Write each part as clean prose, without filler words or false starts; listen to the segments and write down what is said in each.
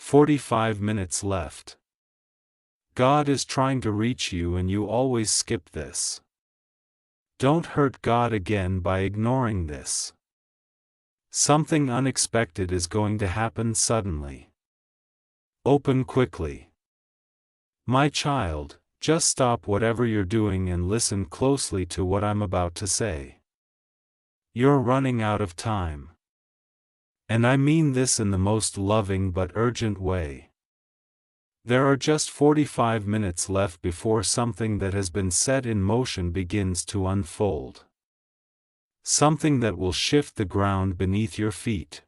45 minutes left. God is trying to reach you and you always skip this. Don't hurt God again by ignoring this. Something unexpected is going to happen suddenly. Open quickly. My child, just stop whatever you're doing and listen closely to what I'm about to say. You're running out of time. And I mean this in the most loving but urgent way. There are just 45 minutes left before something that has been set in motion begins to unfold. Something that will shift the ground beneath your feet.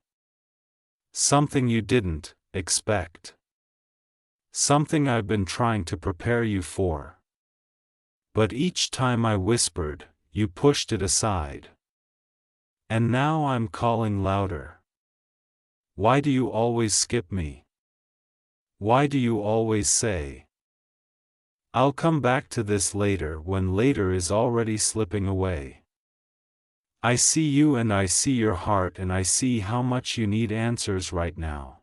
Something you didn't expect. Something I've been trying to prepare you for. But each time I whispered, you pushed it aside. And now I'm calling louder. Why do you always skip me? Why do you always say, "I'll come back to this later," when later is already slipping away? I see you and I see your heart and I see how much you need answers right now.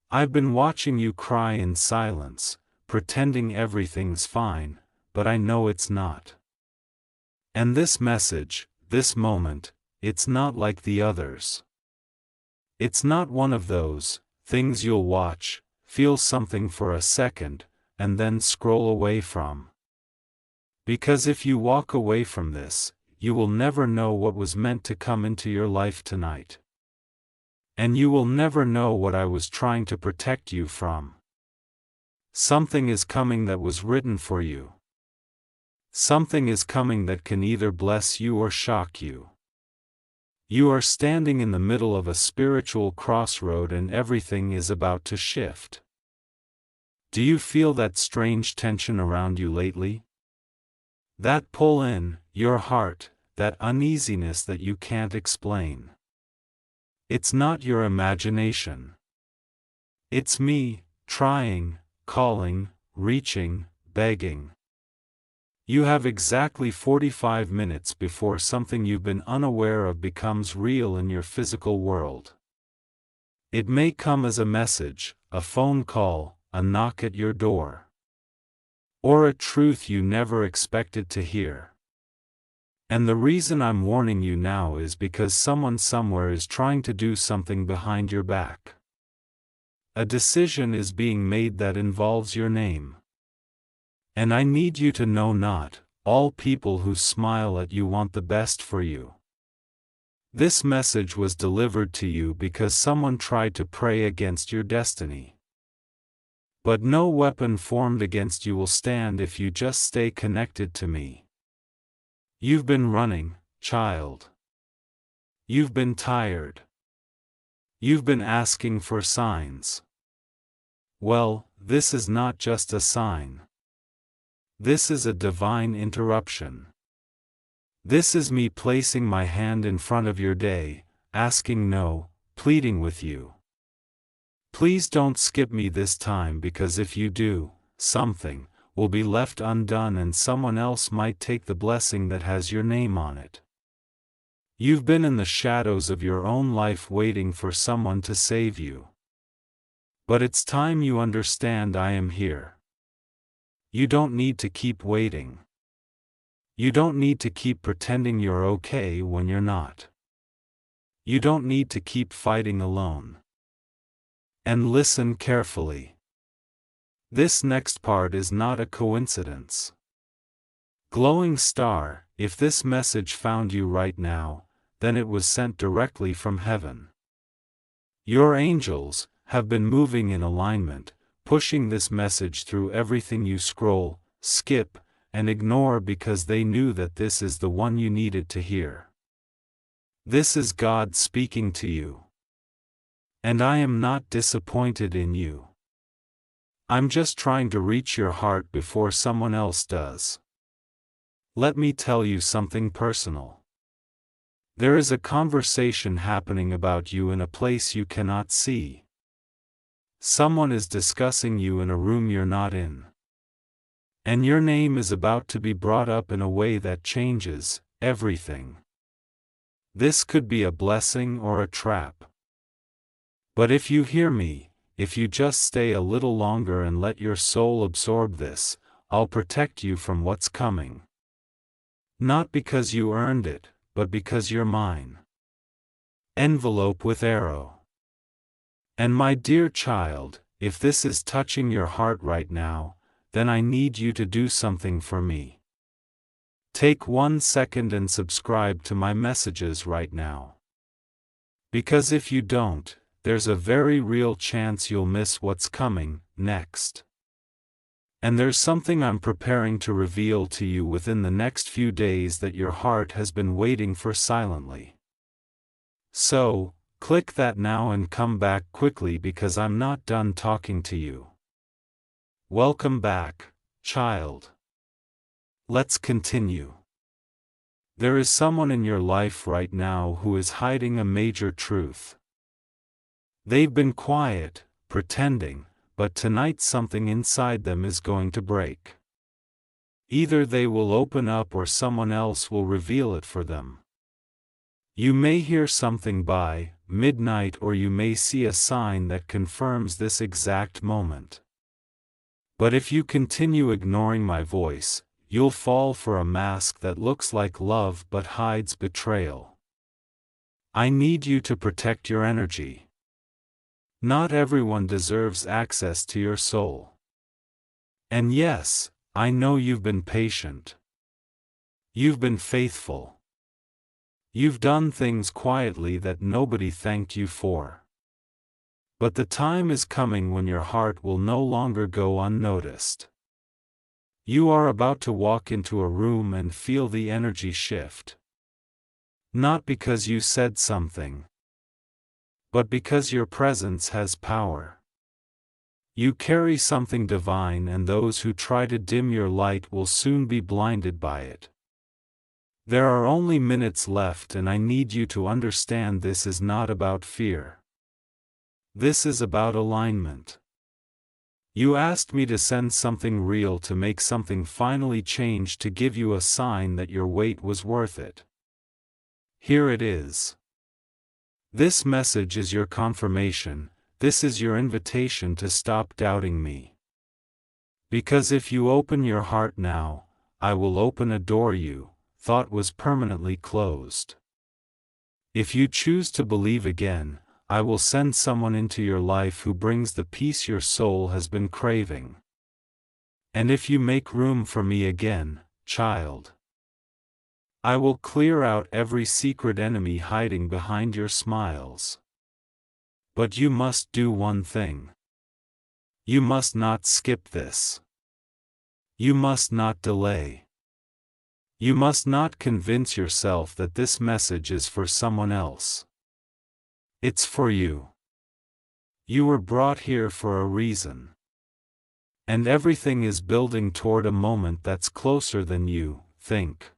I've been watching you cry in silence, pretending everything's fine, but I know it's not. And this message, this moment, it's not like the others. It's not one of those things you'll watch, feel something for a second, and then scroll away from. Because if you walk away from this, you will never know what was meant to come into your life tonight. And you will never know what I was trying to protect you from. Something is coming that was written for you. Something is coming that can either bless you or shock you. You are standing in the middle of a spiritual crossroad and everything is about to shift. Do you feel that strange tension around you lately? That pull in your heart, that uneasiness that you can't explain. It's not your imagination. It's me, trying, calling, reaching, begging. You have exactly 45 minutes before something you've been unaware of becomes real in your physical world. It may come as a message, a phone call, a knock at your door. Or a truth you never expected to hear. And the reason I'm warning you now is because someone somewhere is trying to do something behind your back. A decision is being made that involves your name. And I need you to know not all people who smile at you want the best for you. This message was delivered to you because someone tried to pray against your destiny. But no weapon formed against you will stand if you just stay connected to me. You've been running, child. You've been tired. You've been asking for signs. Well, this is not just a sign. This is a divine interruption. This is me placing my hand in front of your day, asking no, pleading with you. Please don't skip me this time, because if you do, something will be left undone and someone else might take the blessing that has your name on it. You've been in the shadows of your own life waiting for someone to save you. But it's time you understand I am here. You don't need to keep waiting. You don't need to keep pretending you're okay when you're not. You don't need to keep fighting alone. And listen carefully. This next part is not a coincidence. Glowing star, if this message found you right now, then it was sent directly from heaven. Your angels have been moving in alignment, pushing this message through everything you scroll, skip, and ignore because they knew that this is the one you needed to hear. This is God speaking to you. And I am not disappointed in you. I'm just trying to reach your heart before someone else does. Let me tell you something personal. There is a conversation happening about you in a place you cannot see. Someone is discussing you in a room you're not in. And your name is about to be brought up in a way that changes everything. This could be a blessing or a trap. But if you hear me, if you just stay a little longer and let your soul absorb this, I'll protect you from what's coming. Not because you earned it, but because you're mine. Envelope with arrow. And my dear child, if this is touching your heart right now, then I need you to do something for me. Take 1 second and subscribe to my messages right now. Because if you don't, there's a very real chance you'll miss what's coming next. And there's something I'm preparing to reveal to you within the next few days that your heart has been waiting for silently. So, click that now and come back quickly because I'm not done talking to you. Welcome back, child. Let's continue. There is someone in your life right now who is hiding a major truth. They've been quiet, pretending, but tonight something inside them is going to break. Either they will open up or someone else will reveal it for them. You may hear something by midnight or you may see a sign that confirms this exact moment. But if you continue ignoring my voice, you'll fall for a mask that looks like love but hides betrayal. I need you to protect your energy. Not everyone deserves access to your soul. And yes, I know you've been patient. You've been faithful. You've done things quietly that nobody thanked you for. But the time is coming when your heart will no longer go unnoticed. You are about to walk into a room and feel the energy shift. Not because you said something, but because your presence has power. You carry something divine, and those who try to dim your light will soon be blinded by it. There are only minutes left, and I need you to understand this is not about fear. This is about alignment. You asked me to send something real to make something finally change, to give you a sign that your wait was worth it. Here it is. This message is your confirmation. This is your invitation to stop doubting me. Because if you open your heart now, I will open a door you thought was permanently closed. If you choose to believe again, I will send someone into your life who brings the peace your soul has been craving. And if you make room for me again, child, I will clear out every secret enemy hiding behind your smiles. But you must do one thing. You must not skip this. You must not delay. You must not convince yourself that this message is for someone else. It's for you. You were brought here for a reason. And everything is building toward a moment that's closer than you think.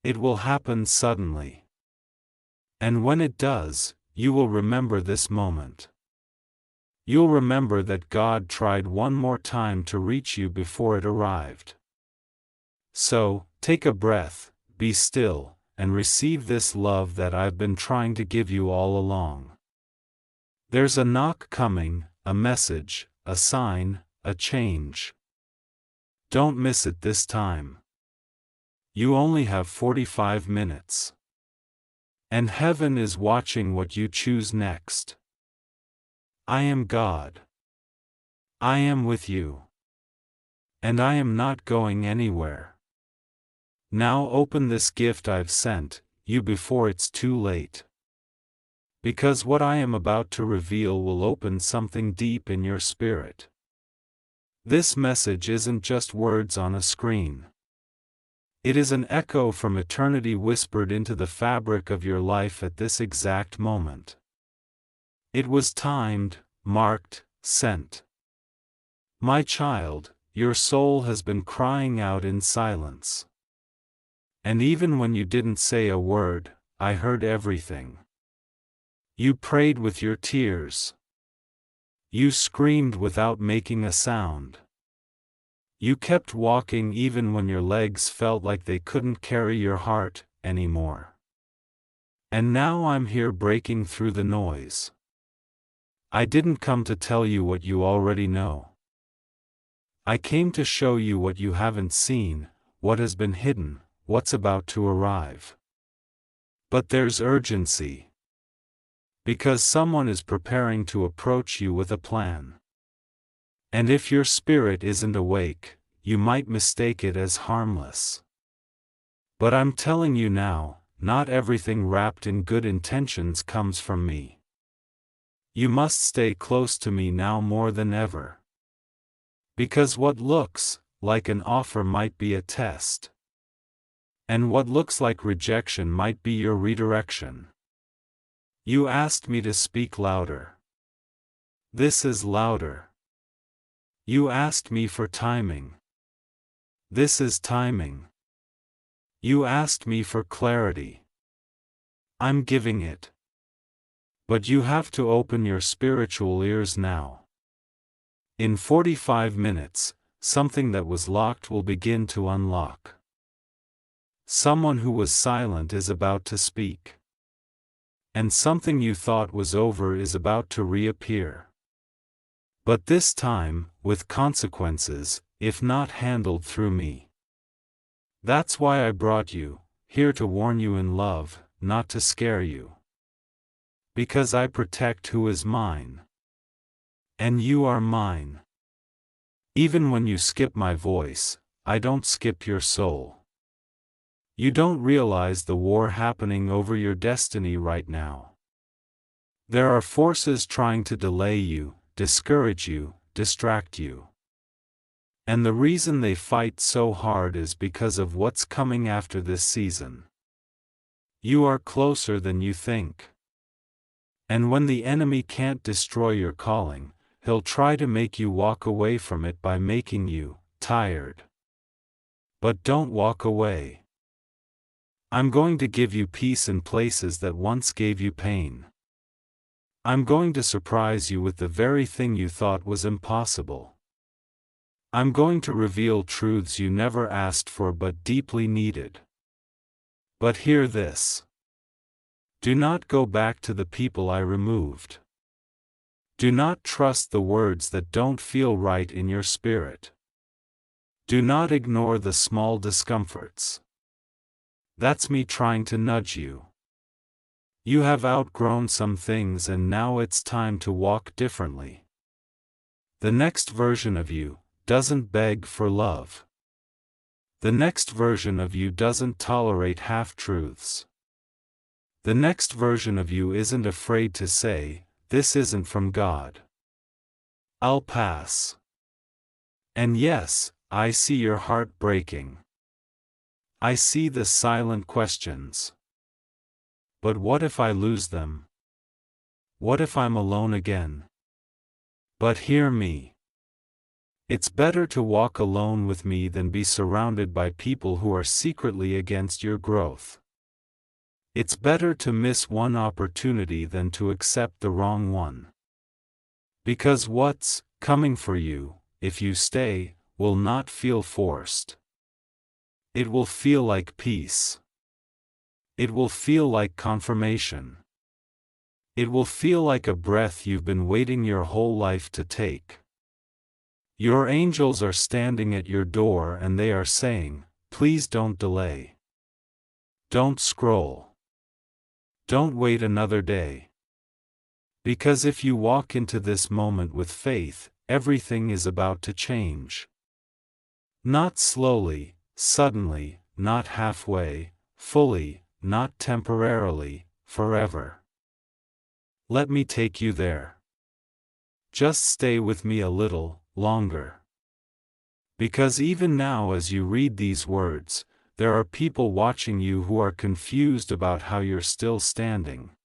It will happen suddenly. And when it does, you will remember this moment. You'll remember that God tried one more time to reach you before it arrived. So, take a breath, be still, and receive this love that I've been trying to give you all along. There's a knock coming, a message, a sign, a change. Don't miss it this time. You only have 45 minutes. And heaven is watching what you choose next. I am God. I am with you. And I am not going anywhere. Now open this gift I've sent you before it's too late. Because what I am about to reveal will open something deep in your spirit. This message isn't just words on a screen. It is an echo from eternity whispered into the fabric of your life at this exact moment. It was timed, marked, sent. My child, your soul has been crying out in silence. And even when you didn't say a word, I heard everything. You prayed with your tears. You screamed without making a sound. You kept walking even when your legs felt like they couldn't carry your heart anymore. And now I'm here breaking through the noise. I didn't come to tell you what you already know. I came to show you what you haven't seen, what has been hidden, what's about to arrive. But there's urgency. Because someone is preparing to approach you with a plan. And if your spirit isn't awake, you might mistake it as harmless. But I'm telling you now, not everything wrapped in good intentions comes from me. You must stay close to me now more than ever. Because what looks like an offer might be a test. And what looks like rejection might be your redirection. You asked me to speak louder. This is louder. You asked me for timing. This is timing. You asked me for clarity. I'm giving it. But you have to open your spiritual ears now. In 45 minutes, something that was locked will begin to unlock. Someone who was silent is about to speak. And something you thought was over is about to reappear. But this time, with consequences, if not handled through me. That's why I brought you, here to warn you in love, not to scare you. Because I protect who is mine. And you are mine. Even when you skip my voice, I don't skip your soul. You don't realize the war happening over your destiny right now. There are forces trying to delay you, discourage you, distract you. And the reason they fight so hard is because of what's coming after this season. You are closer than you think. And when the enemy can't destroy your calling, he'll try to make you walk away from it by making you tired. But don't walk away. I'm going to give you peace in places that once gave you pain. I'm going to surprise you with the very thing you thought was impossible. I'm going to reveal truths you never asked for but deeply needed. But hear this. Do not go back to the people I removed. Do not trust the words that don't feel right in your spirit. Do not ignore the small discomforts. That's me trying to nudge you. You have outgrown some things and now it's time to walk differently. The next version of you doesn't beg for love. The next version of you doesn't tolerate half-truths. The next version of you isn't afraid to say, "This isn't from God. I'll pass." And yes, I see your heart breaking. I see the silent questions. But what if I lose them? What if I'm alone again? But hear me. It's better to walk alone with me than be surrounded by people who are secretly against your growth. It's better to miss one opportunity than to accept the wrong one. Because what's coming for you, if you stay, will not feel forced. It will feel like peace. It will feel like confirmation. It will feel like a breath you've been waiting your whole life to take. Your angels are standing at your door and they are saying, "Please don't delay. Don't scroll. Don't wait another day." Because if you walk into this moment with faith, everything is about to change. Not slowly, suddenly, not halfway, fully, not temporarily, forever. Let me take you there. Just stay with me a little longer. Because even now as you read these words, there are people watching you who are confused about how you're still standing.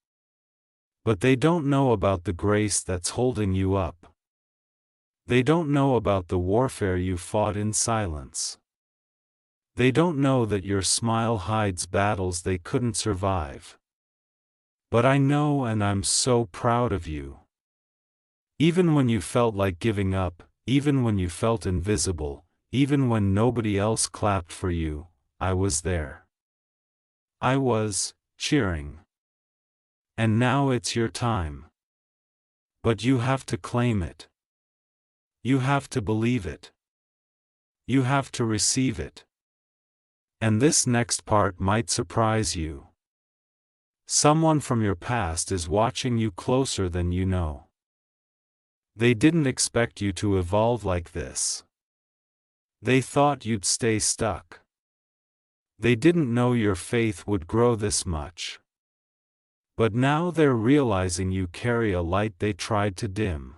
But they don't know about the grace that's holding you up. They don't know about the warfare you fought in silence. They don't know that your smile hides battles they couldn't survive. But I know, and I'm so proud of you. Even when you felt like giving up, even when you felt invisible, even when nobody else clapped for you, I was there. I was cheering. And now it's your time. But you have to claim it. You have to believe it. You have to receive it. And this next part might surprise you. Someone from your past is watching you closer than you know. They didn't expect you to evolve like this. They thought you'd stay stuck. They didn't know your faith would grow this much. But now they're realizing you carry a light they tried to dim.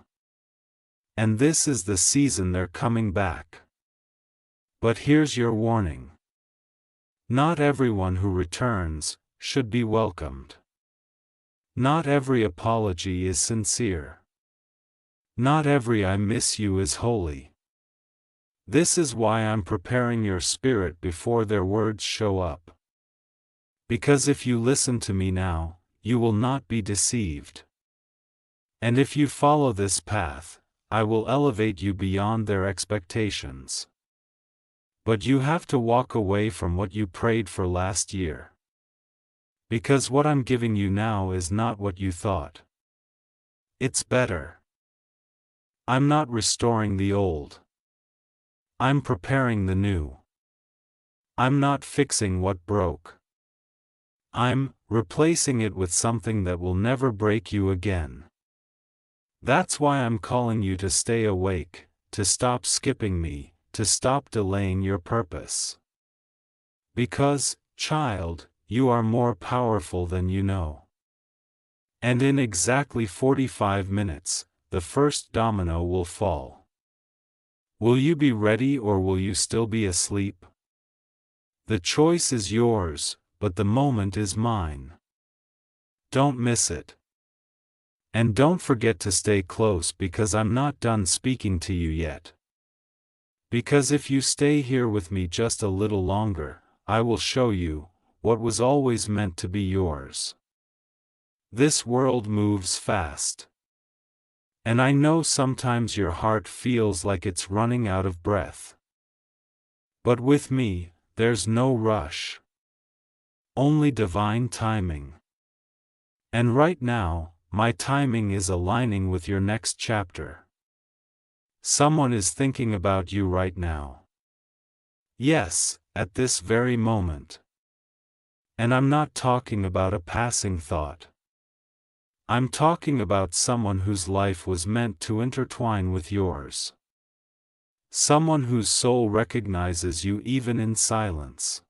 And this is the season they're coming back. But here's your warning. Not everyone who returns should be welcomed. Not every apology is sincere. Not every "I miss you" is holy. This is why I'm preparing your spirit before their words show up. Because if you listen to me now, you will not be deceived. And if you follow this path, I will elevate you beyond their expectations. But you have to walk away from what you prayed for last year. Because what I'm giving you now is not what you thought. It's better. I'm not restoring the old. I'm preparing the new. I'm not fixing what broke. I'm replacing it with something that will never break you again. That's why I'm calling you to stay awake, to stop skipping me, to stop delaying your purpose. Because, child, you are more powerful than you know. And in exactly 45 minutes, the first domino will fall. Will you be ready or will you still be asleep? The choice is yours, but the moment is mine. Don't miss it. And don't forget to stay close because I'm not done speaking to you yet. Because if you stay here with me just a little longer, I will show you what was always meant to be yours. This world moves fast. And I know sometimes your heart feels like it's running out of breath. But with me, there's no rush. Only divine timing. And right now, my timing is aligning with your next chapter. Someone is thinking about you right now. Yes, at this very moment. And I'm not talking about a passing thought. I'm talking about someone whose life was meant to intertwine with yours. Someone whose soul recognizes you even in silence.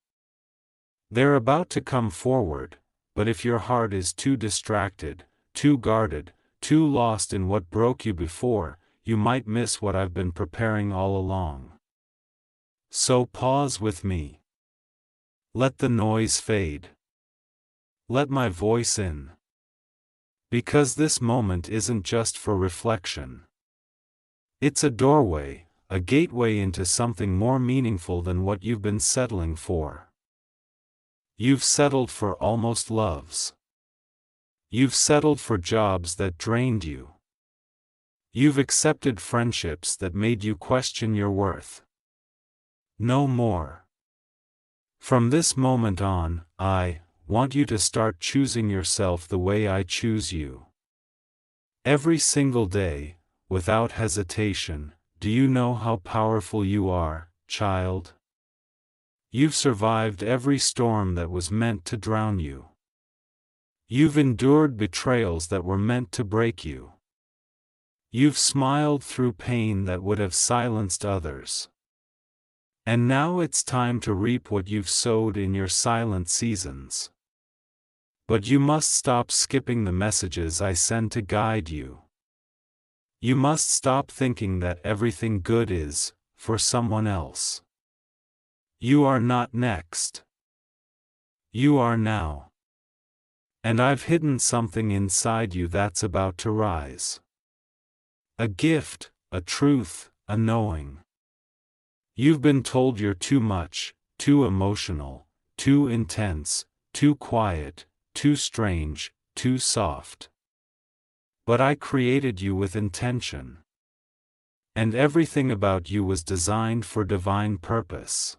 They're about to come forward, but if your heart is too distracted, too guarded, too lost in what broke you before, you might miss what I've been preparing all along. So pause with me. Let the noise fade. Let my voice in. Because this moment isn't just for reflection. It's a doorway, a gateway into something more meaningful than what you've been settling for. You've settled for almost loves. You've settled for jobs that drained you. You've accepted friendships that made you question your worth. No more. From this moment on, I want you to start choosing yourself the way I choose you. Every single day, without hesitation. Do you know how powerful you are, child? You've survived every storm that was meant to drown you. You've endured betrayals that were meant to break you. You've smiled through pain that would have silenced others. And now it's time to reap what you've sowed in your silent seasons. But you must stop skipping the messages I send to guide you. You must stop thinking that everything good is for someone else. You are not next. You are now. And I've hidden something inside you that's about to rise. A gift, a truth, a knowing. You've been told you're too much, too emotional, too intense, too quiet, too strange, too soft. But I created you with intention. And everything about you was designed for divine purpose.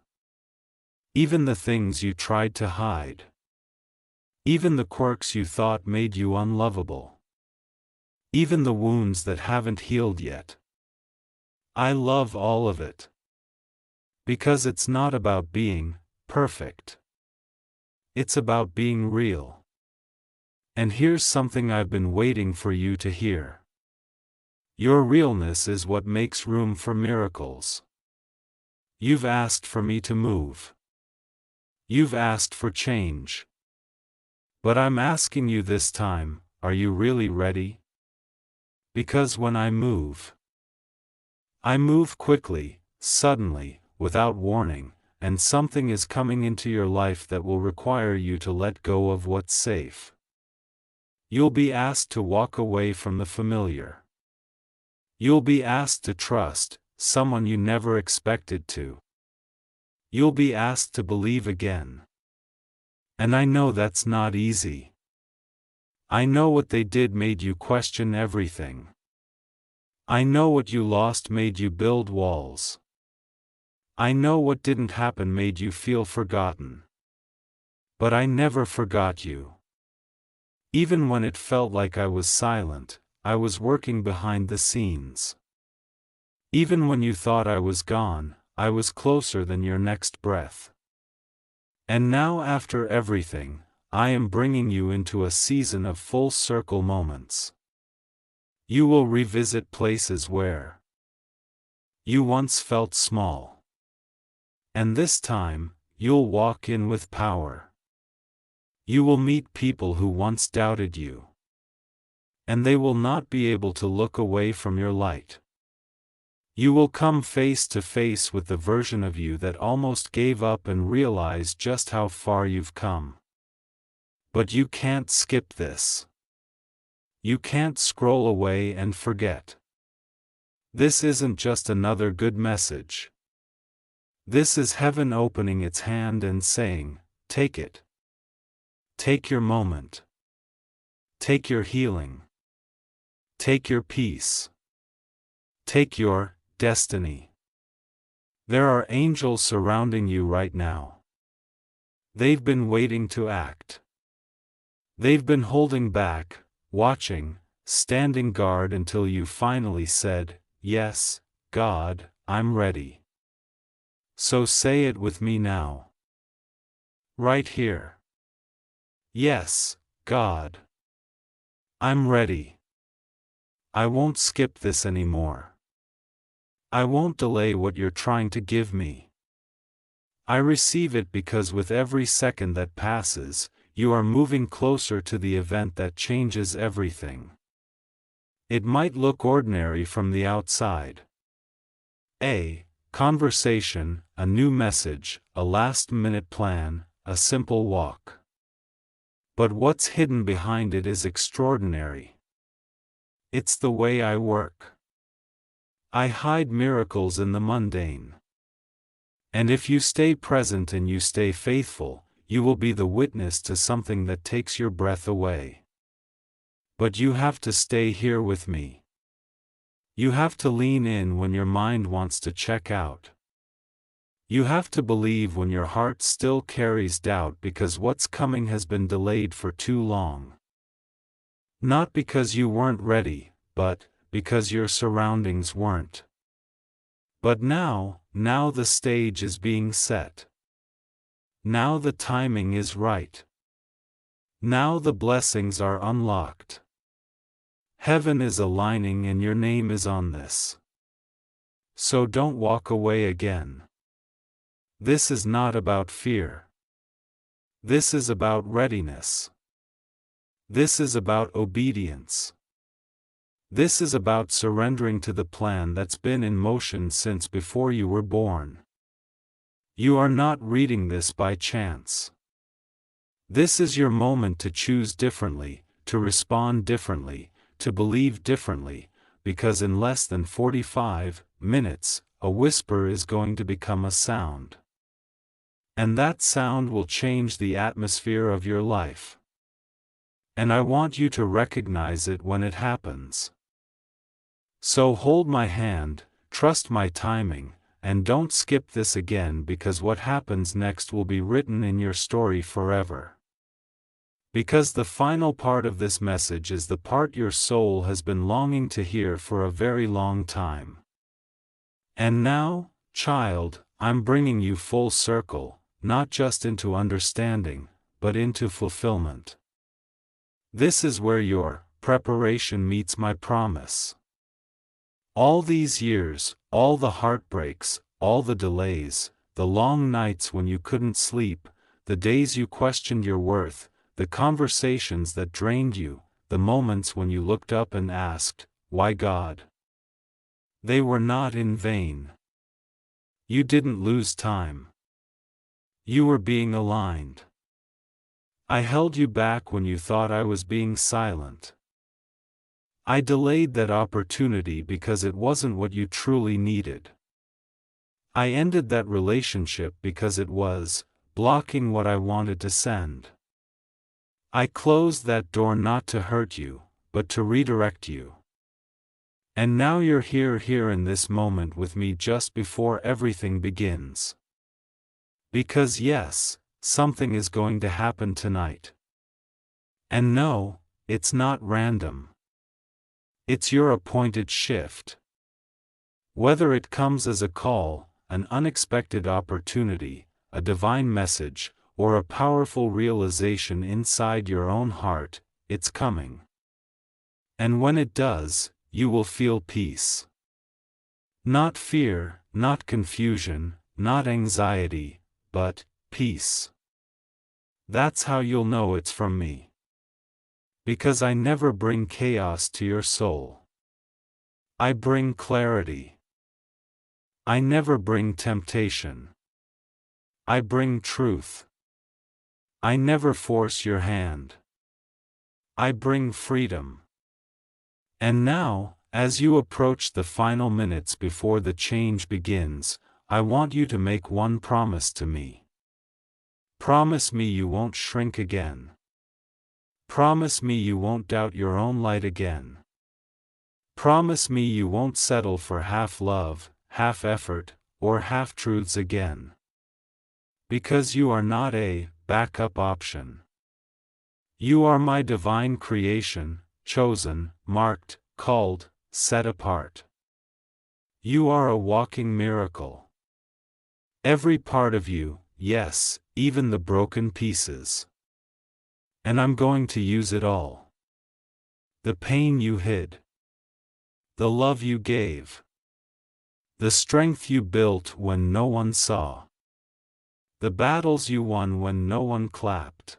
Even the things you tried to hide. Even the quirks you thought made you unlovable. even the wounds that haven't healed yet. I love all of it. Because it's not about being perfect. It's about being real. And here's something I've been waiting for you to hear. Your realness is what makes room for miracles. You've asked for me to move. You've asked for change. But I'm asking you this time, are you really ready? Because when I move quickly, suddenly, without warning, and something is coming into your life that will require you to let go of what's safe. You'll be asked to walk away from the familiar. You'll be asked to trust someone you never expected to. You'll be asked to believe again. And I know that's not easy. I know what they did made you question everything. I know what you lost made you build walls. I know what didn't happen made you feel forgotten. But I never forgot you. Even when it felt like I was silent, I was working behind the scenes. Even when you thought I was gone, I was closer than your next breath. And now after everything, I am bringing you into a season of full circle moments. You will revisit places where you once felt small. And this time, you'll walk in with power. You will meet people who once doubted you. And they will not be able to look away from your light. You will come face to face with the version of you that almost gave up and realize just how far you've come. But you can't skip this. You can't scroll away and forget. This isn't just another good message. This is heaven opening its hand and saying, take it. Take your moment. Take your healing. Take your peace. Take your destiny. There are angels surrounding you right now. They've been waiting to act. They've been holding back, watching, standing guard until you finally said, yes, God, I'm ready. So say it with me now. Right here. Yes, God. I'm ready. I won't skip this anymore. I won't delay what you're trying to give me. I receive it because with every second that passes, you are moving closer to the event that changes everything. It might look ordinary from the outside. A conversation, a new message, a last-minute plan, a simple walk. But what's hidden behind it is extraordinary. It's the way I work. I hide miracles in the mundane. And if you stay present and you stay faithful, you will be the witness to something that takes your breath away. But you have to stay here with me. You have to lean in when your mind wants to check out. You have to believe when your heart still carries doubt because what's coming has been delayed for too long. Not because you weren't ready, but because your surroundings weren't. But now the stage is being set. Now the timing is right. Now the blessings are unlocked. Heaven is aligning and your name is on this. So don't walk away again. This is not about fear. This is about readiness. This is about obedience. This is about surrendering to the plan that's been in motion since before you were born. You are not reading this by chance. This is your moment to choose differently, to respond differently, to believe differently, because in less than 45 minutes, a whisper is going to become a sound. And that sound will change the atmosphere of your life. And I want you to recognize it when it happens. So hold my hand, trust my timing, and don't skip this again because what happens next will be written in your story forever. Because the final part of this message is the part your soul has been longing to hear for a very long time. And now, child, I'm bringing you full circle, not just into understanding, but into fulfillment. This is where your preparation meets my promise. All these years, all the heartbreaks, all the delays, the long nights when you couldn't sleep, the days you questioned your worth, the conversations that drained you, the moments when you looked up and asked, "Why God?" They were not in vain. You didn't lose time. You were being aligned. I held you back when you thought I was being silent. I delayed that opportunity because it wasn't what you truly needed. I ended that relationship because it was blocking what I wanted to send. I closed that door not to hurt you, but to redirect you. And now you're here in this moment with me just before everything begins. Because yes, something is going to happen tonight. And no, it's not random. It's your appointed shift. Whether it comes as a call, an unexpected opportunity, a divine message, or a powerful realization inside your own heart, it's coming. And when it does, you will feel peace. Not fear, not confusion, not anxiety, but peace. That's how you'll know it's from me. Because I never bring chaos to your soul. I bring clarity. I never bring temptation. I bring truth. I never force your hand. I bring freedom. And now, as you approach the final minutes before the change begins, I want you to make one promise to me. Promise me you won't shrink again. Promise me you won't doubt your own light again. Promise me you won't settle for half love, half effort, or half truths again. Because you are not a backup option. You are my divine creation, chosen, marked, called, set apart. You are a walking miracle. Every part of you, yes, even the broken pieces. And I'm going to use it all. The pain you hid. The love you gave. The strength you built when no one saw. The battles you won when no one clapped.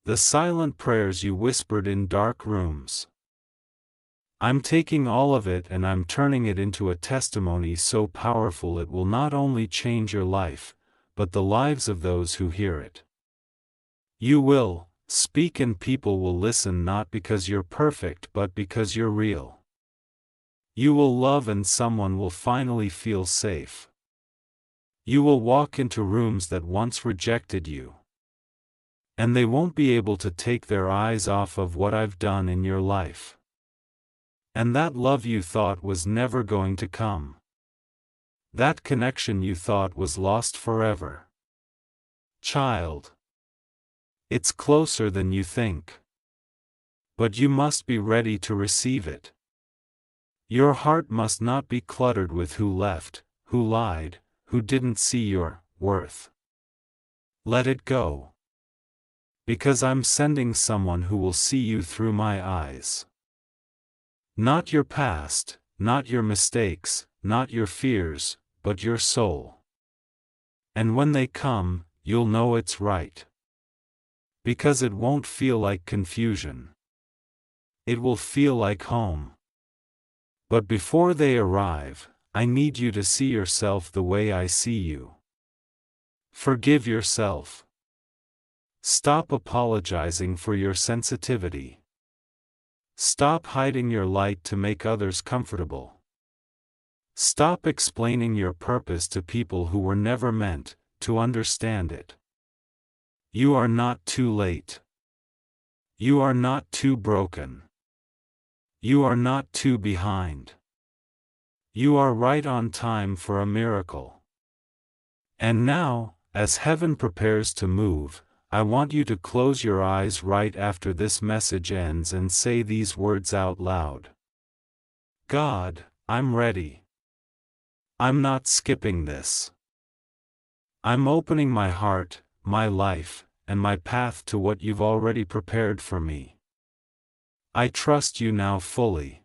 The silent prayers you whispered in dark rooms. I'm taking all of it and I'm turning it into a testimony so powerful it will not only change your life, but the lives of those who hear it. You will speak and people will listen not because you're perfect but because you're real. You will love and someone will finally feel safe. You will walk into rooms that once rejected you. And they won't be able to take their eyes off of what I've done in your life. And that love you thought was never going to come. That connection you thought was lost forever. Child. It's closer than you think. But you must be ready to receive it. Your heart must not be cluttered with who left, who lied, who didn't see your worth. Let it go. Because I'm sending someone who will see you through my eyes. Not your past, not your mistakes, not your fears, but your soul. And when they come, you'll know it's right. Because it won't feel like confusion. It will feel like home. But before they arrive, I need you to see yourself the way I see you. Forgive yourself. Stop apologizing for your sensitivity. Stop hiding your light to make others comfortable. Stop explaining your purpose to people who were never meant to understand it. You are not too late. You are not too broken. You are not too behind. You are right on time for a miracle. And now, as heaven prepares to move, I want you to close your eyes right after this message ends and say these words out loud. God, I'm ready. I'm not skipping this. I'm opening my heart, my life, and my path to what you've already prepared for me. I trust you now fully.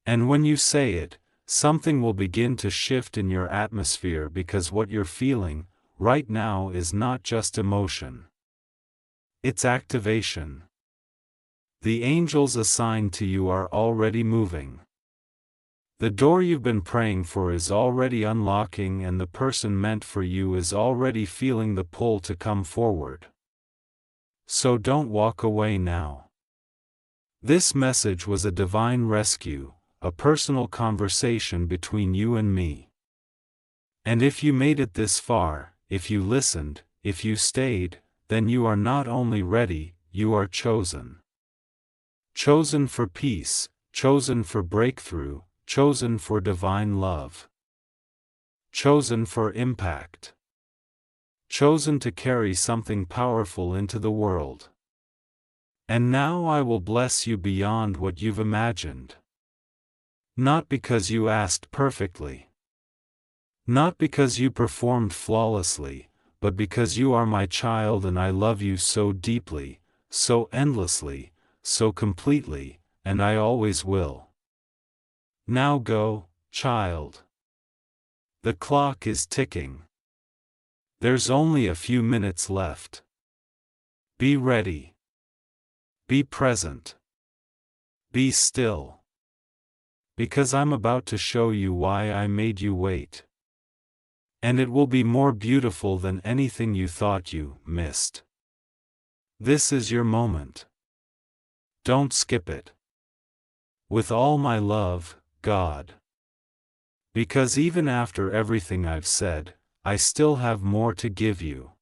And when you say it, something will begin to shift in your atmosphere, because what you're feeling right now is not just emotion. It's activation. The angels assigned to you are already moving. The door you've been praying for is already unlocking, and the person meant for you is already feeling the pull to come forward. So don't walk away now. This message was a divine rescue, a personal conversation between you and me. And if you made it this far, if you listened, if you stayed, then you are not only ready, you are chosen. Chosen for peace, chosen for breakthrough, chosen for divine love. Chosen for impact. Chosen to carry something powerful into the world. And now I will bless you beyond what you've imagined. Not because you asked perfectly. Not because you performed flawlessly, but because you are my child and I love you so deeply, so endlessly, so completely, and I always will. Now go, child. The clock is ticking. There's only a few minutes left. Be ready. Be present. Be still. Because I'm about to show you why I made you wait. And it will be more beautiful than anything you thought you missed. This is your moment. Don't skip it. With all my love, God. Because even after everything I've said, I still have more to give you.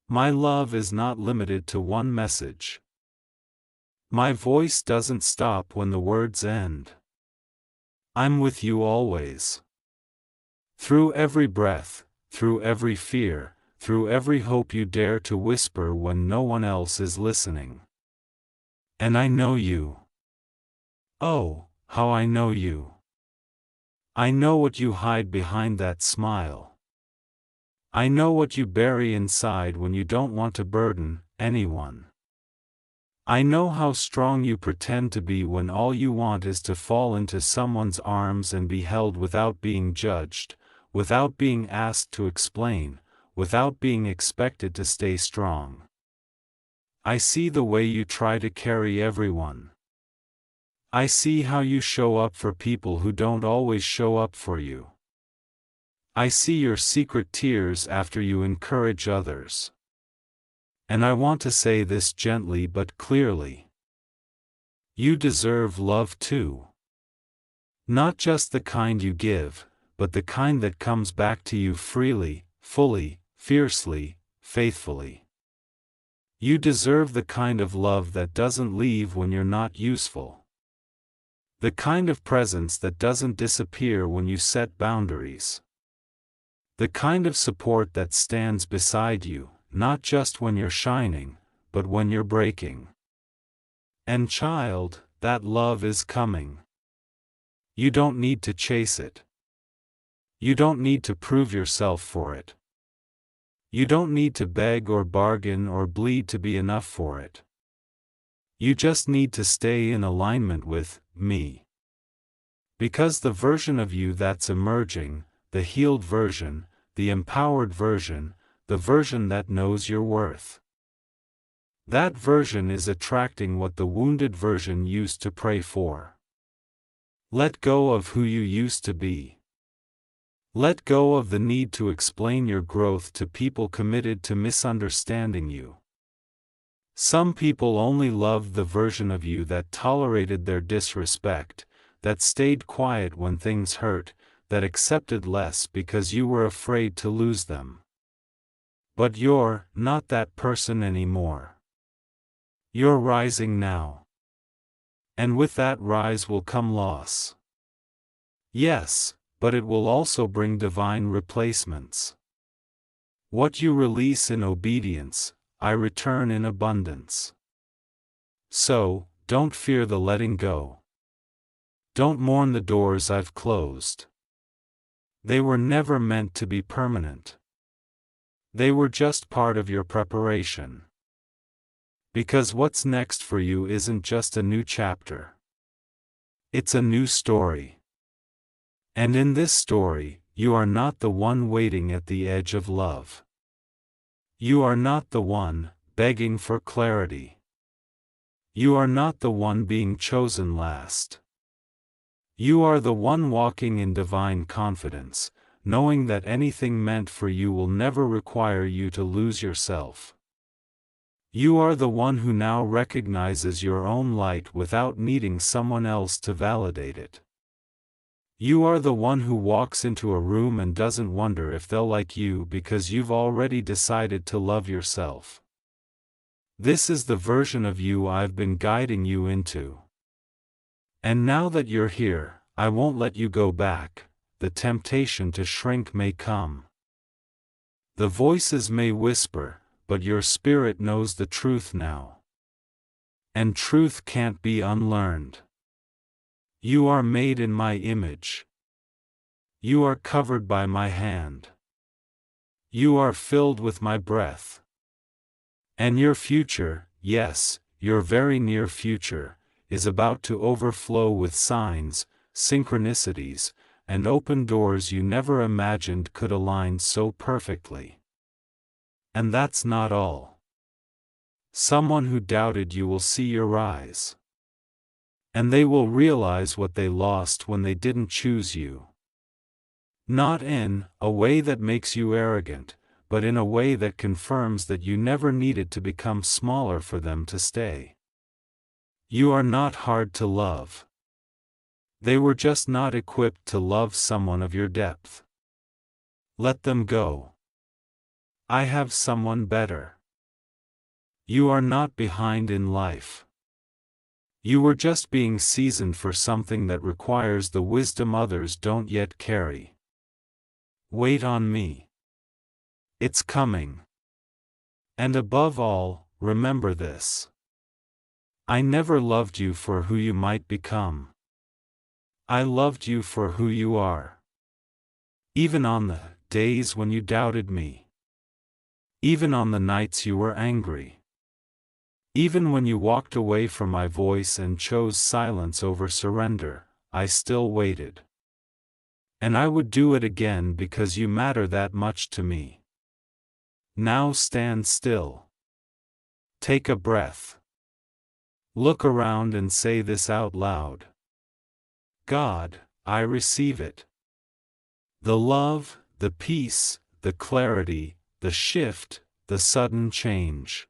My love is not limited to one message. My voice doesn't stop when the words end. I'm with you always. Through every breath, through every fear, through every hope you dare to whisper when no one else is listening. And I know you. Oh, how I know you. I know what you hide behind that smile. I know what you bury inside when you don't want to burden anyone. I know how strong you pretend to be when all you want is to fall into someone's arms and be held without being judged, without being asked to explain, without being expected to stay strong. I see the way you try to carry everyone. I see how you show up for people who don't always show up for you. I see your secret tears after you encourage others. And I want to say this gently but clearly. You deserve love too. Not just the kind you give, but the kind that comes back to you freely, fully, fiercely, faithfully. You deserve the kind of love that doesn't leave when you're not useful. The kind of presence that doesn't disappear when you set boundaries. The kind of support that stands beside you, not just when you're shining, but when you're breaking. And child, that love is coming. You don't need to chase it. You don't need to prove yourself for it. You don't need to beg or bargain or bleed to be enough for it. You just need to stay in alignment with me. Because the version of you that's emerging, the healed version, the empowered version, the version that knows your worth. That version is attracting what the wounded version used to pray for. Let go of who you used to be. Let go of the need to explain your growth to people committed to misunderstanding you. Some people only loved the version of you that tolerated their disrespect, that stayed quiet when things hurt, that accepted less because you were afraid to lose them. But you're not that person anymore. You're rising now. And with that rise will come loss. Yes, but it will also bring divine replacements. What you release in obedience, I return in abundance. So, don't fear the letting go. Don't mourn the doors I've closed. They were never meant to be permanent. They were just part of your preparation. Because what's next for you isn't just a new chapter. It's a new story. And in this story, you are not the one waiting at the edge of love. You are not the one begging for clarity. You are not the one being chosen last. You are the one walking in divine confidence, knowing that anything meant for you will never require you to lose yourself. You are the one who now recognizes your own light without needing someone else to validate it. You are the one who walks into a room and doesn't wonder if they'll like you because you've already decided to love yourself. This is the version of you I've been guiding you into. And now that you're here, I won't let you go back. The temptation to shrink may come. The voices may whisper, but your spirit knows the truth now. And truth can't be unlearned. You are made in my image. You are covered by my hand. You are filled with my breath. And your future, yes, your very near future, is about to overflow with signs, synchronicities, and open doors you never imagined could align so perfectly. And that's not all. Someone who doubted you will see your rise. And they will realize what they lost when they didn't choose you. Not in a way that makes you arrogant, but in a way that confirms that you never needed to become smaller for them to stay. You are not hard to love. They were just not equipped to love someone of your depth. Let them go. I have someone better. You are not behind in life. You were just being seasoned for something that requires the wisdom others don't yet carry. Wait on me. It's coming. And above all, remember this. I never loved you for who you might become. I loved you for who you are. Even on the days when you doubted me. Even on the nights you were angry. Even when you walked away from my voice and chose silence over surrender, I still waited. And I would do it again because you matter that much to me. Now stand still. Take a breath. Look around and say this out loud. God, I receive it. The love, the peace, the clarity, the shift, the sudden change.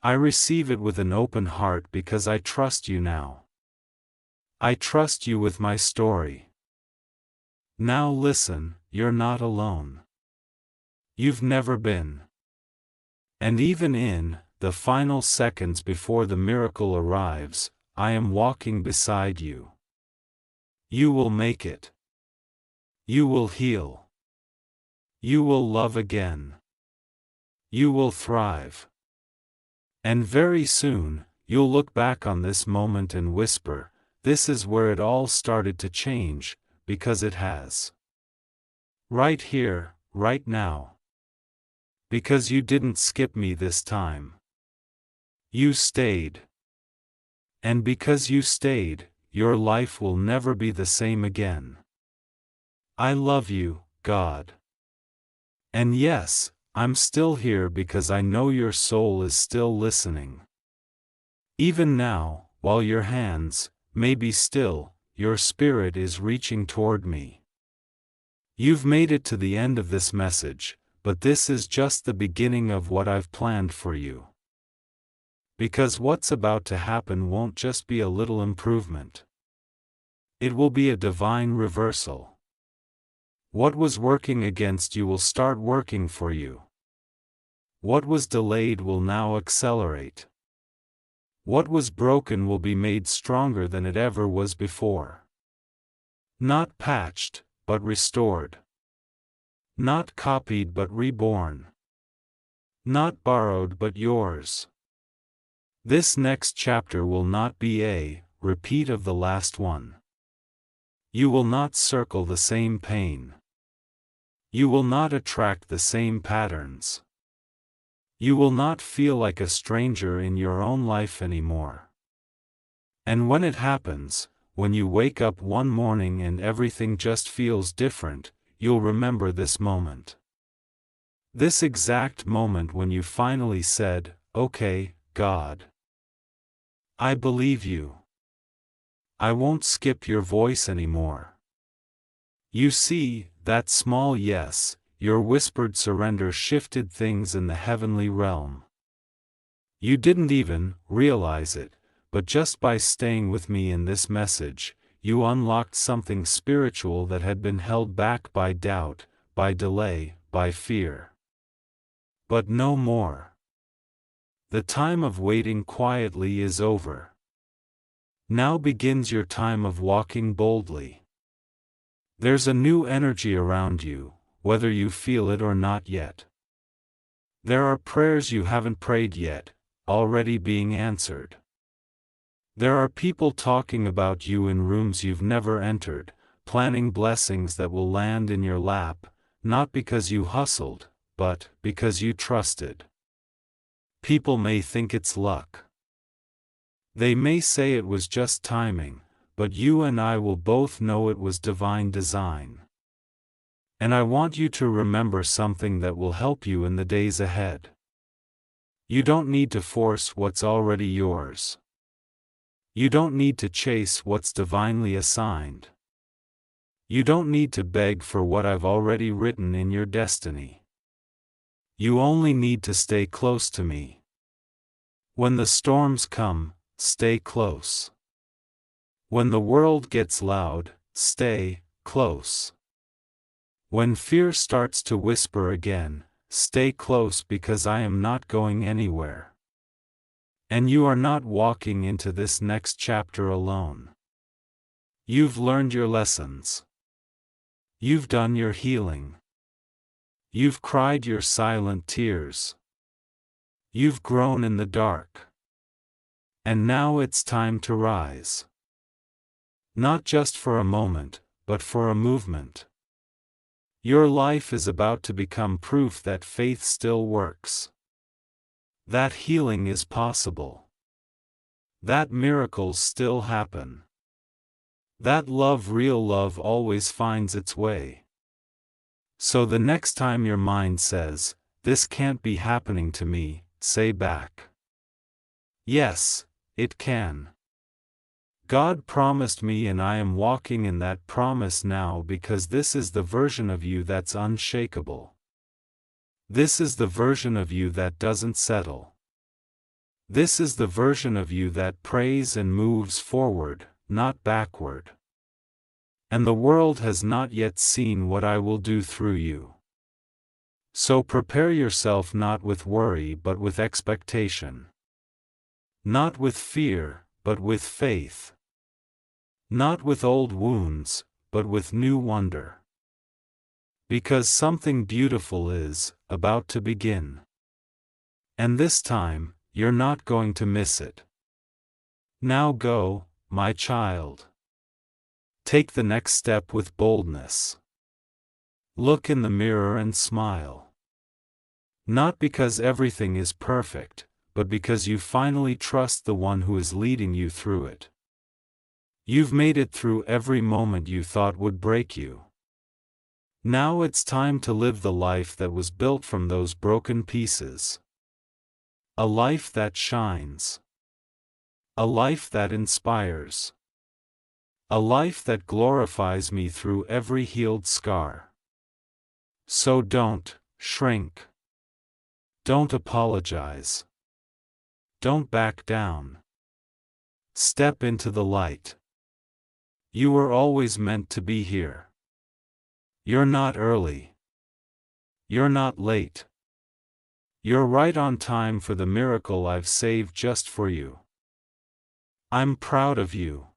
I receive it with an open heart because I trust you now. I trust you with my story. Now listen, you're not alone. You've never been. And even in the final seconds before the miracle arrives, I am walking beside you. You will make it. You will heal. You will love again. You will thrive. And very soon, you'll look back on this moment and whisper, this is where it all started to change, because it has. Right here, right now. Because you didn't skip me this time. You stayed. And because you stayed, your life will never be the same again. I love you, God. And yes, I'm still here because I know your soul is still listening. Even now, while your hands may be still, your spirit is reaching toward me. You've made it to the end of this message, but this is just the beginning of what I've planned for you. Because what's about to happen won't just be a little improvement. It will be a divine reversal. What was working against you will start working for you. What was delayed will now accelerate. What was broken will be made stronger than it ever was before. Not patched, but restored. Not copied but reborn. Not borrowed but yours. This next chapter will not be a repeat of the last one. You will not circle the same pain. You will not attract the same patterns. You will not feel like a stranger in your own life anymore. And when it happens, when you wake up one morning and everything just feels different, you'll remember this moment. This exact moment when you finally said, "Okay, God. I believe you. I won't skip your voice anymore." You see, that small yes, your whispered surrender shifted things in the heavenly realm. You didn't even realize it, but just by staying with me in this message, you unlocked something spiritual that had been held back by doubt, by delay, by fear. But no more. The time of waiting quietly is over. Now begins your time of walking boldly. There's a new energy around you, whether you feel it or not yet. There are prayers you haven't prayed yet, already being answered. There are people talking about you in rooms you've never entered, planning blessings that will land in your lap, not because you hustled, but because you trusted. People may think it's luck. They may say it was just timing, but you and I will both know it was divine design. And I want you to remember something that will help you in the days ahead. You don't need to force what's already yours. You don't need to chase what's divinely assigned. You don't need to beg for what I've already written in your destiny. You only need to stay close to me. When the storms come, stay close. When the world gets loud, stay close. When fear starts to whisper again, stay close because I am not going anywhere. And you are not walking into this next chapter alone. You've learned your lessons. You've done your healing. You've cried your silent tears. You've grown in the dark. And now it's time to rise. Not just for a moment, but for a movement. Your life is about to become proof that faith still works. That healing is possible. That miracles still happen. That love, real love, always finds its way. So the next time your mind says, "This can't be happening to me," say back, "Yes, it can. God promised me and I am walking in that promise now because this is the version of you that's unshakable. This is the version of you that doesn't settle. This is the version of you that prays and moves forward, not backward. And the world has not yet seen what I will do through you. So prepare yourself not with worry but with expectation. Not with fear, but with faith. Not with old wounds, but with new wonder. Because something beautiful is about to begin. And this time, you're not going to miss it. Now go, my child. Take the next step with boldness. Look in the mirror and smile. Not because everything is perfect, but because you finally trust the one who is leading you through it. You've made it through every moment you thought would break you. Now it's time to live the life that was built from those broken pieces. A life that shines. A life that inspires. A life that glorifies me through every healed scar. So don't shrink. Don't apologize. Don't back down. Step into the light. You were always meant to be here. You're not early. You're not late. You're right on time for the miracle I've saved just for you. I'm proud of you.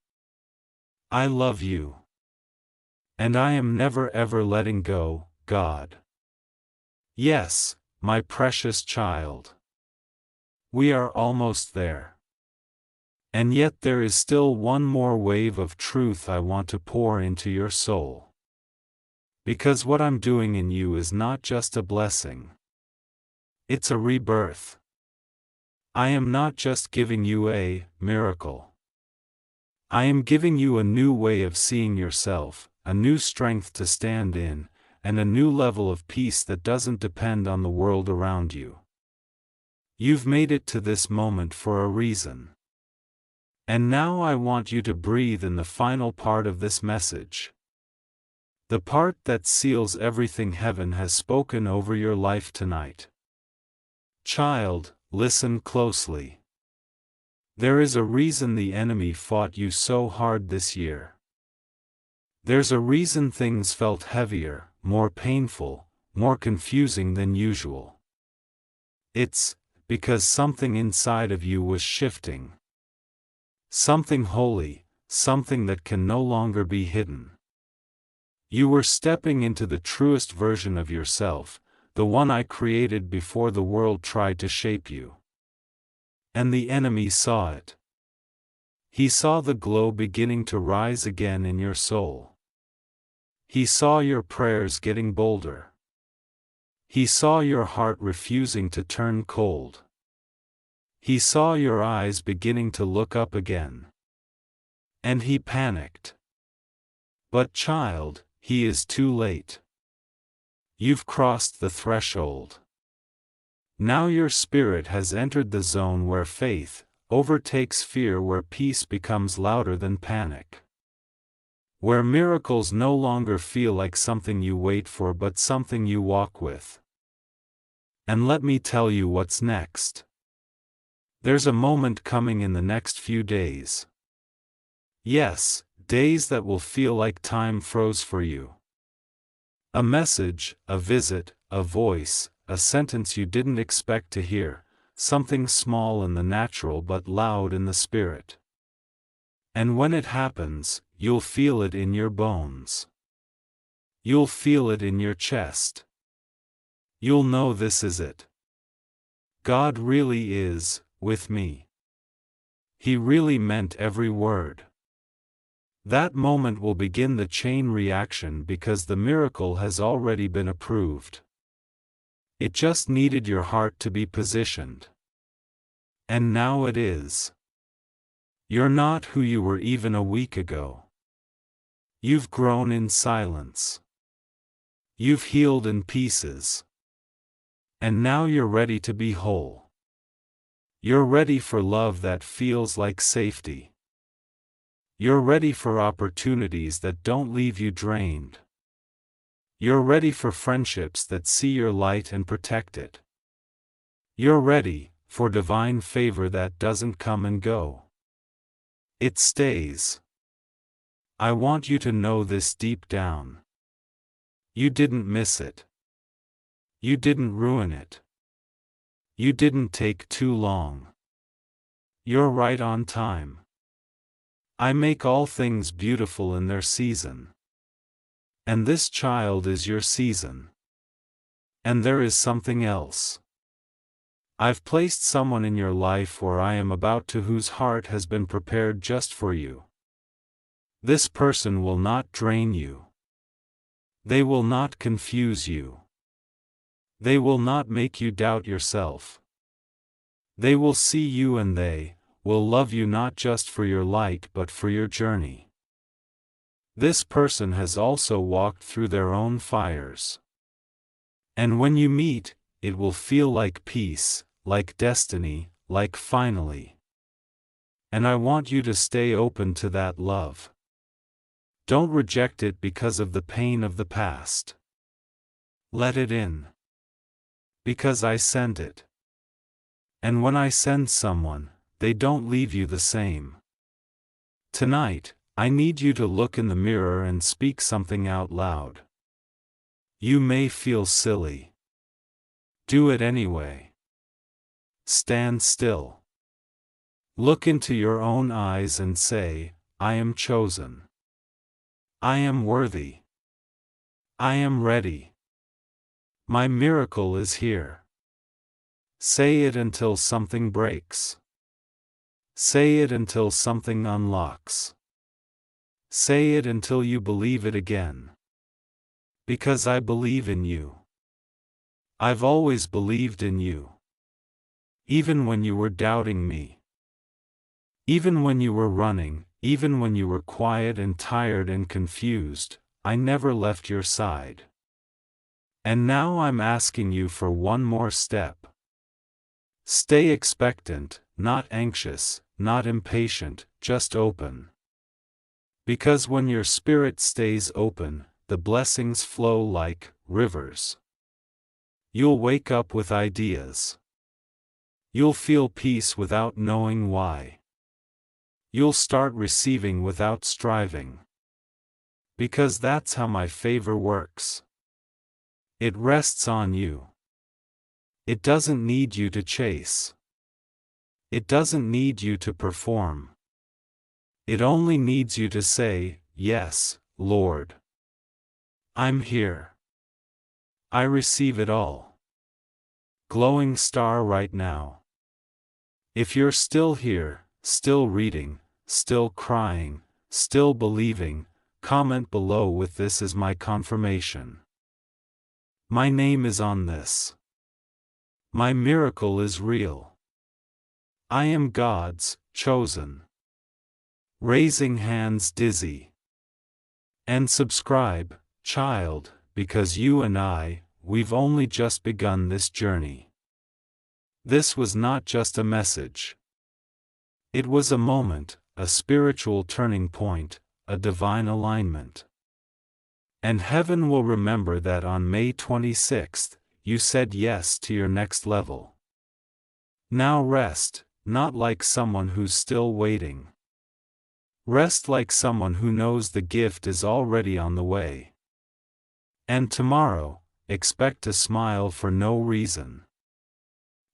I love you. And I am never ever letting go, God. Yes, my precious child. We are almost there. And yet there is still one more wave of truth I want to pour into your soul. Because what I'm doing in you is not just a blessing. It's a rebirth. I am not just giving you a miracle. I am giving you a new way of seeing yourself, a new strength to stand in, and a new level of peace that doesn't depend on the world around you. You've made it to this moment for a reason. And now I want you to breathe in the final part of this message. The part that seals everything heaven has spoken over your life tonight. Child, listen closely. There is a reason the enemy fought you so hard this year. There's a reason things felt heavier, more painful, more confusing than usual. It's because something inside of you was shifting. Something holy, something that can no longer be hidden. You were stepping into the truest version of yourself, the one I created before the world tried to shape you. And the enemy saw it. He saw the glow beginning to rise again in your soul. He saw your prayers getting bolder. He saw your heart refusing to turn cold. He saw your eyes beginning to look up again. And he panicked. But child, he is too late. You've crossed the threshold. Now your spirit has entered the zone where faith overtakes fear, where peace becomes louder than panic. Where miracles no longer feel like something you wait for but something you walk with. And let me tell you what's next. There's a moment coming in the next few days. Yes, days that will feel like time froze for you. A message, a visit, a voice, a sentence you didn't expect to hear, something small in the natural but loud in the spirit. And when it happens, you'll feel it in your bones. You'll feel it in your chest. You'll know this is it. God really is with me. He really meant every word. That moment will begin the chain reaction because the miracle has already been approved. It just needed your heart to be positioned. And now it is. You're not who you were even a week ago. You've grown in silence. You've healed in pieces. And now you're ready to be whole. You're ready for love that feels like safety. You're ready for opportunities that don't leave you drained. You're ready for friendships that see your light and protect it. You're ready for divine favor that doesn't come and go. It stays. I want you to know this deep down. You didn't miss it. You didn't ruin it. You didn't take too long. You're right on time. I make all things beautiful in their season. And this child is your season. And there is something else. I've placed someone in your life where I am about to, whose heart has been prepared just for you. This person will not drain you. They will not confuse you. They will not make you doubt yourself. They will see you and they will love you not just for your light but for your journey. This person has also walked through their own fires. And when you meet, it will feel like peace, like destiny, like finally. And I want you to stay open to that love. Don't reject it because of the pain of the past. Let it in. Because I send it. And when I send someone, they don't leave you the same. Tonight, I need you to look in the mirror and speak something out loud. You may feel silly. Do it anyway. Stand still. Look into your own eyes and say, I am chosen. I am worthy. I am ready. My miracle is here. Say it until something breaks. Say it until something unlocks. Say it until you believe it again. Because I believe in you. I've always believed in you. Even when you were doubting me. Even when you were running, even when you were quiet and tired and confused, I never left your side. And now I'm asking you for one more step. Stay expectant, not anxious, not impatient, just open. Because when your spirit stays open, the blessings flow like rivers. You'll wake up with ideas. You'll feel peace without knowing why. You'll start receiving without striving. Because that's how my favor works. It rests on you. It doesn't need you to chase. It doesn't need you to perform. It only needs you to say, "Yes, Lord. I'm here. I receive it all." Glowing star right now. If you're still here, still reading, still crying, still believing, comment below with "This is my confirmation. My name is on this. My miracle is real. I am God's chosen." Raising hands dizzy. And subscribe, child, because you and we've only just begun this journey. This was not just a message. It was a moment, a spiritual turning point, a divine alignment. And heaven will remember that on May 26th, you said yes to your next level. Now rest, not like someone who's still waiting. Rest like someone who knows the gift is already on the way. And tomorrow, expect a smile for no reason.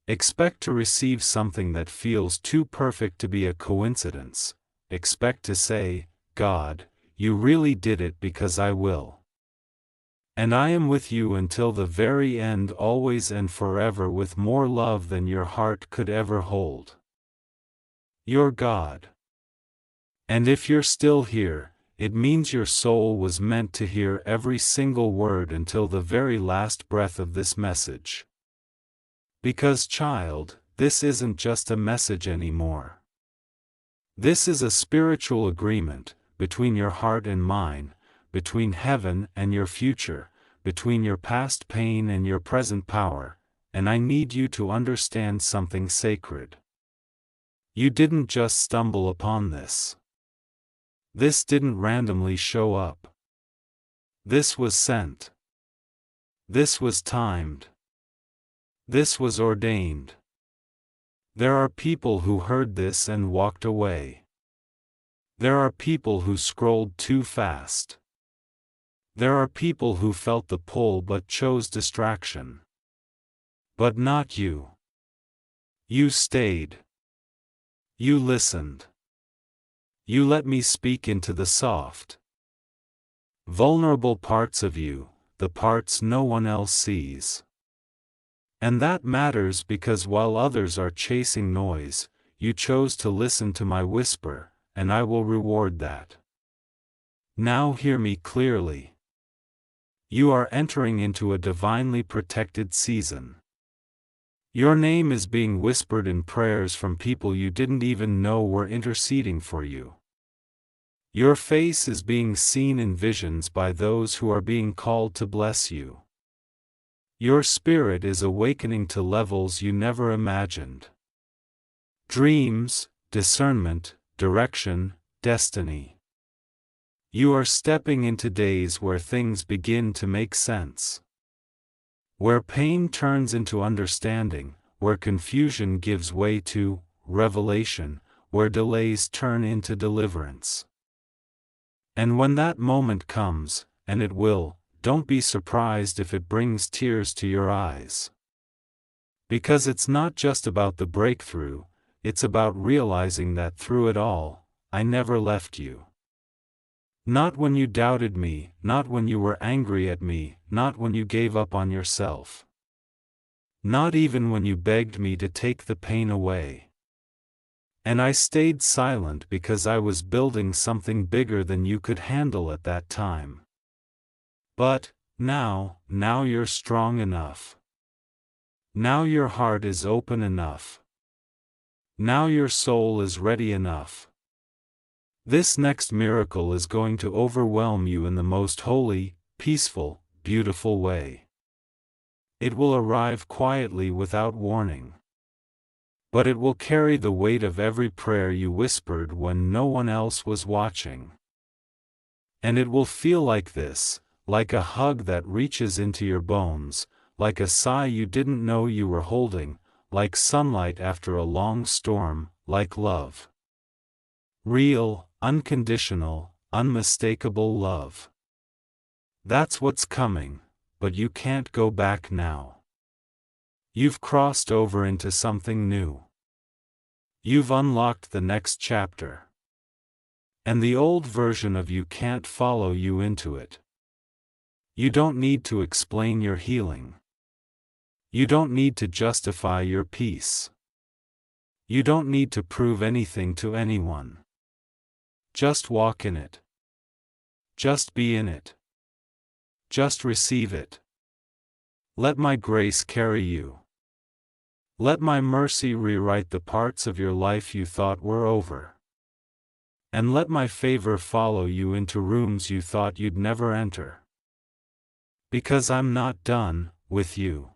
Expect to receive something that feels too perfect to be a coincidence. Expect to say, "God, you really did it because I will. And I am with you until the very end, always and forever, with more love than your heart could ever hold." You're God. And if you're still here, it means your soul was meant to hear every single word until the very last breath of this message. Because, child, this isn't just a message anymore. This is a spiritual agreement, between your heart and mine, between heaven and your future, between your past pain and your present power, and I need you to understand something sacred. You didn't just stumble upon this. This didn't randomly show up. This was sent. This was timed. This was ordained. There are people who heard this and walked away. There are people who scrolled too fast. There are people who felt the pull but chose distraction. But not you. You stayed. You listened. You let me speak into the soft, vulnerable parts of you, the parts no one else sees. And that matters because while others are chasing noise, you chose to listen to my whisper, and I will reward that. Now hear me clearly. You are entering into a divinely protected season. Your name is being whispered in prayers from people you didn't even know were interceding for you. Your face is being seen in visions by those who are being called to bless you. Your spirit is awakening to levels you never imagined. Dreams, discernment, direction, destiny. You are stepping into days where things begin to make sense. Where pain turns into understanding, where confusion gives way to revelation, where delays turn into deliverance. And when that moment comes, and it will, don't be surprised if it brings tears to your eyes. Because it's not just about the breakthrough, it's about realizing that through it all, I never left you. Not when you doubted me, not when you were angry at me, not when you gave up on yourself. Not even when you begged me to take the pain away. And I stayed silent because I was building something bigger than you could handle at that time. But, now you're strong enough. Now your heart is open enough. Now your soul is ready enough. This next miracle is going to overwhelm you in the most holy, peaceful, beautiful way. It will arrive quietly without warning. But it will carry the weight of every prayer you whispered when no one else was watching. And it will feel like this, like a hug that reaches into your bones, like a sigh you didn't know you were holding, like sunlight after a long storm, like love. Real, unconditional, unmistakable love. That's what's coming, but you can't go back now. You've crossed over into something new. You've unlocked the next chapter. And the old version of you can't follow you into it. You don't need to explain your healing. You don't need to justify your peace. You don't need to prove anything to anyone. Just walk in it. Just be in it. Just receive it. Let my grace carry you. Let my mercy rewrite the parts of your life you thought were over. And let my favor follow you into rooms you thought you'd never enter. Because I'm not done with you.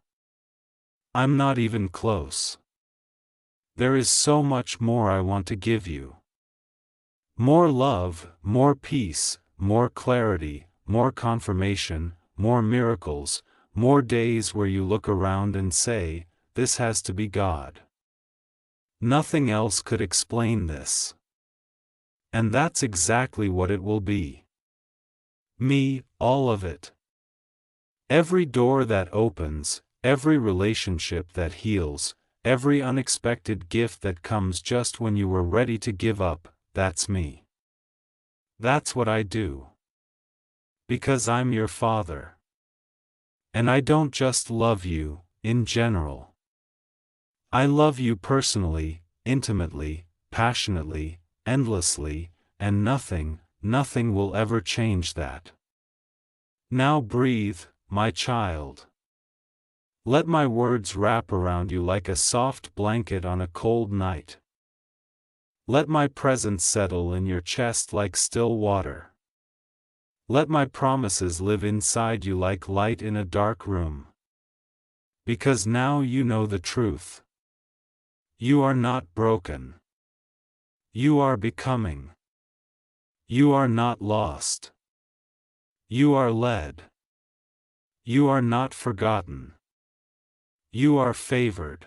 I'm not even close. There is so much more I want to give you. More love, more peace, more clarity, more confirmation, more miracles, more days where you look around and say, "This has to be God." Nothing else could explain this. And that's exactly what it will be. Me, all of it. Every door that opens, every relationship that heals, every unexpected gift that comes just when you were ready to give up, that's me. That's what I do. Because I'm your Father. And I don't just love you, in general. I love you personally, intimately, passionately, endlessly, and nothing will ever change that. Now breathe, my child. Let my words wrap around you like a soft blanket on a cold night. Let my presence settle in your chest like still water. Let my promises live inside you like light in a dark room. Because now you know the truth. You are not broken. You are becoming. You are not lost. You are led. You are not forgotten. You are favored.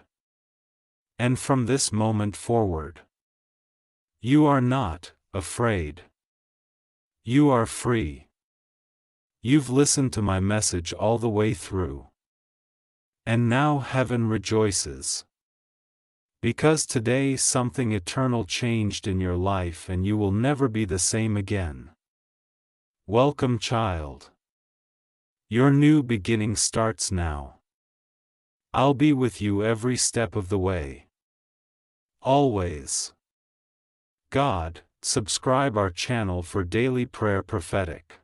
And from this moment forward, you are not afraid. You are free. You've listened to my message all the way through. And now heaven rejoices. Because today something eternal changed in your life and you will never be the same again. Welcome, child. Your new beginning starts now. I'll be with you every step of the way. Always. God, subscribe our channel for daily prayer prophetic.